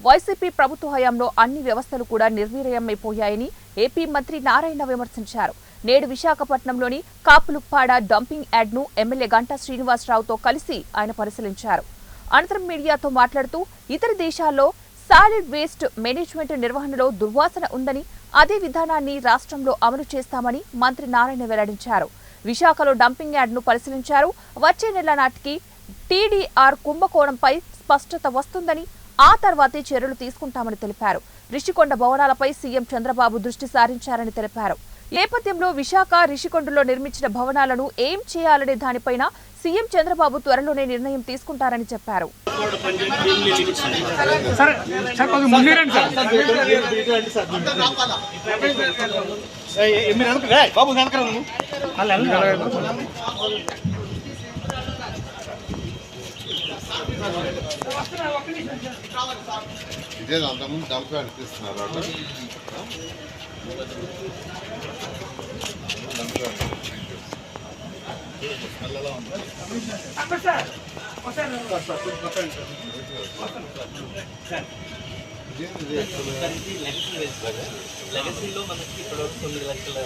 YCP ప్రభుత్వ హయాంలో అన్ని వ్యవస్థలు కూడా నిర్వీర్యమైపోయాయని ఏపీ మంత్రి నారాయణ విమర్శించారు. నేడు విశాఖపట్నంలోని కాపులుప్పాడ డంపింగ్ యార్డ్ను ఎమ్మెల్యే గంటా శ్రీనివాసరావుతో కలిసి ఆయన పరిశీలించారు. అనంతరం మీడియాతో మాట్లాడుతూ ఇతర దేశాల్లో సాలిడ్ వేస్ట్ మేనేజ్మెంట్ నిర్వహణలో దుర్వాసన ఉందని, అదే విధానాన్ని రాష్ట్రంలో అమలు చేస్తామని మంత్రి నారాయణ వెల్లడించారు. విశాఖలో డంపింగ్ యార్డ్ను పరిశీలించారు. వచ్చే నెల నాటికి టీడీఆర్ కుంభకోణంపై స్పష్టత వస్తుందని, ఆ తర్వాతే చర్యలు తీసుకుంటామని తెలిపారు. రిషికొండ భవనాలపై సీఎం చంద్రబాబు దృష్టి సారించారని తెలిపారు. నేపథ్యంలో విశాఖ రిషికొండలో నిర్మించిన భవనాలను ఏం చేయాలనే దానిపైన సీఎం చంద్రబాబు త్వరలోనే నిర్ణయం తీసుకుంటారని చెప్పారు. ఇదే అంతకుముందు డంప్ అనిపిస్తున్నారు. లెగసీలో మనకి ఇప్పుడు 9 లక్షల